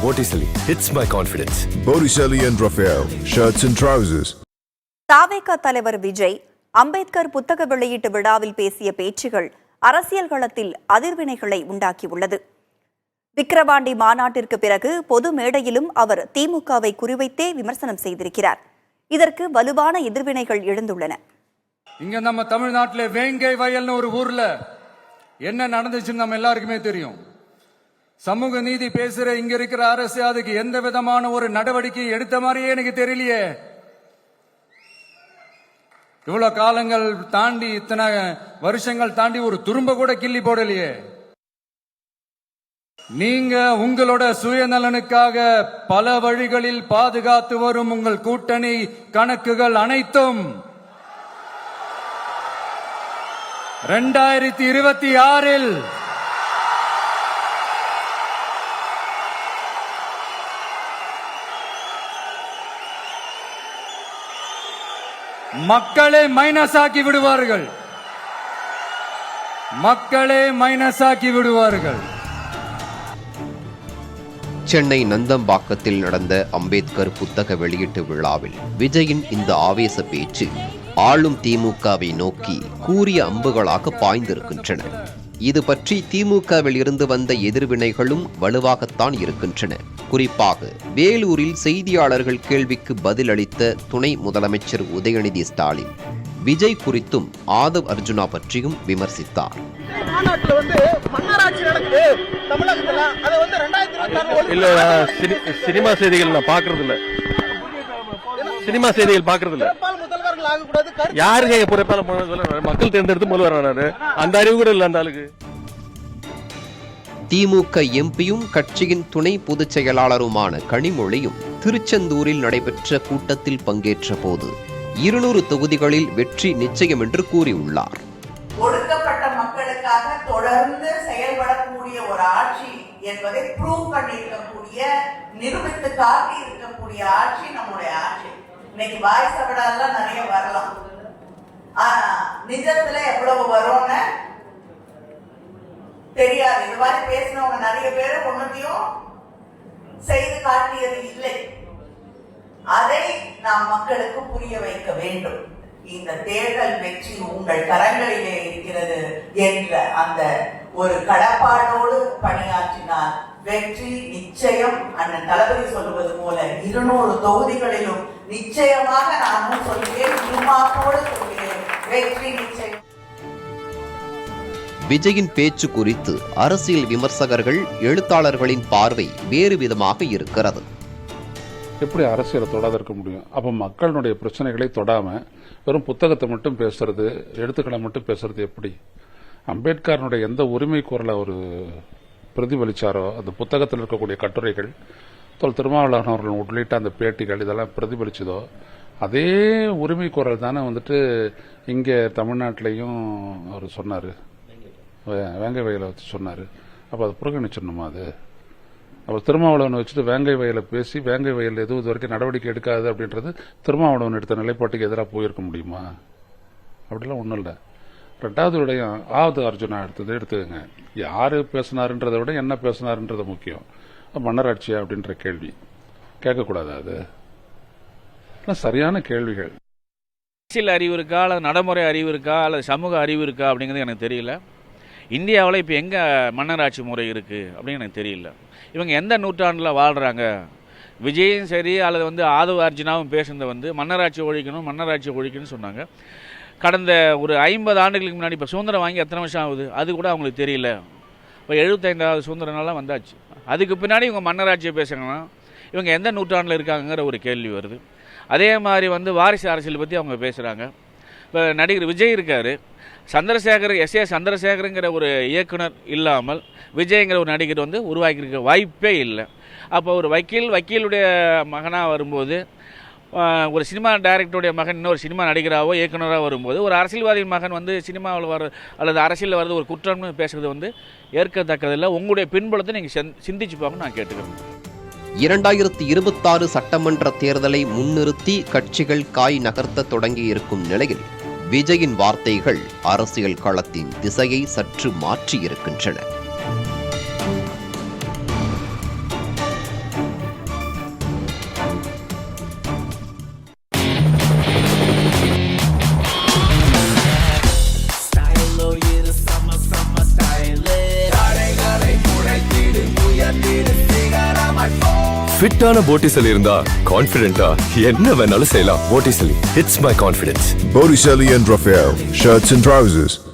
Botticelli hits my confidence. Botticelli and Raphael, shirts and trousers. தாவேகா தலைவர் விஜய் அம்பேத்கர் புத்தக வெளியீட்டு விழாவில் பேசிய பேச்சுகள் அரசியல் களத்தில் அதிர்வினைகளை உண்டாக்கியுள்ளது. விக்கிரவாண்டி மாநாட்டிற்கு பிறகு பொது மேடையிலும் அவர் திமுகவை குறிவைத்தே விமர்சனம் செய்திருக்கிறார். இதற்கு வலுவான எதிர்வினைகள் எழுந்துள்ளன. இங்க நம்ம தமிழ்நாட்டில் வேங்கை வயல்னு ஒரு ஊர்ல என்ன நடந்துச்சுன்னு நம்ம எல்லாருக்குமே தெரியும். சமூக நீதி பேசுற இங்க இருக்கிற அரசு அதுக்கு எந்த விதமான ஒரு நடவடிக்கை எடுத்த மாதிரியே எனக்கு தெரியலையே. இவ்வளவு காலங்கள் தாண்டி, இத்தனை வருஷங்கள் தாண்டி ஒரு துரும்ப கூட கிள்ளி போடலையே. நீங்க உங்களோட சுயநலனுக்காக பல வழிகளில் பாதுகாத்து வரும் உங்கள் கூட்டணி கணக்குகள் அனைத்தும் 2026 மக்களே மைனஸ் ஆக்கி விடுவார்கள். மக்களே மைனஸ் ஆக்கி விடுவார்கள். சென்னை நந்தம்பாக்கத்தில் நடந்த அம்பேத்கர் புத்தக வெளியீட்டு விழாவில் விஜயின் இந்த ஆவேச பேச்சு ஆளும் திமுகவை நோக்கி கூரிய அம்புகளாக பாய்ந்திருக்கின்றன. இது பற்றி திமுகவில் இருந்து வந்த எதிர்வினைகளும் வலுவாகத்தான் இருக்கின்றன. குறிப்பாக வேலூரில் செய்தியாளர்கள் கேள்விக்கு பதிலளித்த துணை முதலமைச்சர் உதயநிதி ஸ்டாலின் விஜய் குறித்தும் ஆதவ் அர்ஜுனா பற்றியும் விமர்சித்தார். சினிமா செய்திகள் நான் பாக்குறது இல்ல. சினிமா செய்திகள் பாக்குறது இல்ல. யாரு கேட்க பொறுப்பால மக்கள் தேர்ந்தெடுத்து முதல்வர் அந்த அறிவு கூட இல்ல அந்த ஆளுக்கு. திமுக எம்பியும் கட்சியின் துணை பொதுச் செயலாளருமான கனிமொழியும் திருச்செந்தூரில் நடைபெற்ற கூட்டத்தில் பங்கேற்ற போது 200 தொகுதிகளில் வெற்றி நிச்சயம் என்று கூறியுள்ளார். ஒடுக்கப்பட்ட மக்களுக்காக தொடர்ந்து செயல்படக்கூடிய ஒரு ஆட்சி என்பதை ப்ரூவ் பண்ணியிருக்கக்கூடிய, நிரூபித்து காட்டி இருக்கக்கூடிய ஆட்சி நம்முடைய ஆட்சி. இன்னைக்கு வாய் சவடாலாம் நிறைய வரலாம், ஆனா நிஜத்துல எவ்வளவு வரும்னு தெரியாது. இது மாதிரி பேசினவங்க நிறைய பேர் ஒன்னுத்தையும் செய்து காட்டியது இல்லை. அதை நாம் மக்களுக்கு புரிய வைக்க வேண்டும். இந்த தேர்தல் வெற்றி உங்கள் கரங்களிலே இருக்கிறது என்ற அந்த ஒரு கடப்பாடோடு பணியாற்றினால் வெற்றி நிச்சயம். அண்ணன் தளபதி சொல்லுவது போல 200 தொகுதிகளிலும் நிச்சயமாக நானும் சொல்கிறேன், திருமாப்போடு சொல்கிறேன், வெற்றி நிச்சயம். விஜயின் பேச்சு குறித்து அரசியல் விமர்சகர்கள், எழுத்தாளர்களின் பார்வை வேறு விதமாக இருக்கிறது. எப்படி அரசியலை தொடாத இருக்க முடியும்? அப்ப மக்களுடைய பிரச்சனைகளை தொடாம வெறும் புத்தகத்தை மட்டும் பேசுறது, எழுத்துக்களை மட்டும் பேசுறது எப்படி? அம்பேத்கரனுடைய எந்த உரிமை குரலை ஒரு பிரதிபலிச்சாரோ, அந்த புத்தகத்தில் இருக்கக்கூடிய கட்டுரைகள், திருமாவளவன் அவர்கள் உள்ளிட்ட அந்த பேட்டிகள் இதெல்லாம் பிரதிபலிச்சதோ, அதே உரிமை குரல் தானே வந்துட்டு இங்கே தமிழ்நாட்டிலையும் அவர் சொன்னார், வேங்கை வயலை வச்சு சொன்னார். அப்போ அதை புறக்கணிச்சிடணுமா? அது அவர் திருமாவளவனை வச்சுட்டு வேங்கை வயலை பேசி வேங்கை வயல் எதுவும் இது வரைக்கும் நடவடிக்கை எடுக்காது அப்படின்றது திருமாவளவன் எடுத்த நிலைப்பாட்டுக்கு எதிராக போயிருக்க முடியுமா? அப்படிலாம் ஒன்றும் இல்லை. 2வது விடயம் ஆவது அர்ஜுனா எடுத்துக்கங்க. யாரு பேசினாருன்றதை விட என்ன பேசினாருன்றது முக்கியம். மன்னராட்சியா அப்படின்ற கேள்வி கேட்கக்கூடாது. அது சரியான கேள்விகள். அரசியல் அறிவு இருக்கா, அல்லது நடைமுறை அறிவு இருக்கா, அல்லது சமூக அறிவு இருக்கா அப்படிங்கிறது எனக்கு தெரியல. இந்தியாவில் இப்போ எங்கே மன்னராட்சி முறை இருக்குது அப்படின்னு எனக்கு தெரியல. இவங்க எந்த நூற்றாண்டில் வாழ்கிறாங்க? விஜயும் சரி அல்லது ஆதவ அர்ஜுனாவும் பேசுனது மன்னராட்சி ஒழிக்கணும், மன்னராட்சி ஒழிக்கணும்னு சொன்னாங்க. கடந்த ஒரு 50 ஆண்டுகளுக்கு முன்னாடி, இப்போ சுதந்திரம் வாங்கி எத்தனை வருஷம் ஆகுது அதுக்கு கூட அவங்களுக்கு தெரியல. இப்போ 75வது சுதந்திர நாளாக வந்தாச்சு. அதுக்கு பின்னாடி இவங்க மன்னராட்சியை பேசுகிறாங்கன்னா இவங்க எந்த நூற்றாண்டில் இருக்காங்கிற ஒரு கேள்வி வருது. அதே மாதிரி வாரிசு அரசியல் பற்றி அவங்க பேசுகிறாங்க. இப்போ நடிகர் விஜய் இருக்கார், சந்திரசேகர் எஸ் ஏ சந்திரசேகருங்கிற ஒரு இயக்குனர் இல்லாமல் விஜய்ங்கிற ஒரு நடிகர் உருவாக்கியிருக்க வாய்ப்பே இல்லை. அப்போ ஒரு வக்கீலுடைய மகனாக வரும்போது, ஒரு சினிமா டைரக்டருடைய மகன் இன்னொரு சினிமா நடிகராகவோ இயக்குனராக வரும்போது, ஒரு அரசியல்வாதி மகன் சினிமாவில் வர அல்லது அரசியலில் வர்றது ஒரு குற்றம்னு பேசுகிறது ஏற்கத்தக்கதில்லை. உங்களுடைய பின்புலத்தை நீங்கள் சிந்திச்சு பார்க்கணும் நான் கேட்டுக்கிறேன். 2026 சட்டமன்ற தேர்தலை முன்னிறுத்தி கட்சிகள் காய் நகர்த்த தொடங்கி இருக்கும் நிலையில் விஜயின் வார்த்தைகள் அரசியல் களத்தின் திசையை சற்று மாற்றி இருக்கின்றன. ஃபிட்டான போட்டிசலி இருந்தா கான்ஃபிடென்ட்டா என்ன வேணாலும் செய்யலாம். Botticelli, it's my confidence. Botticelli and Raphael, shirts and trousers.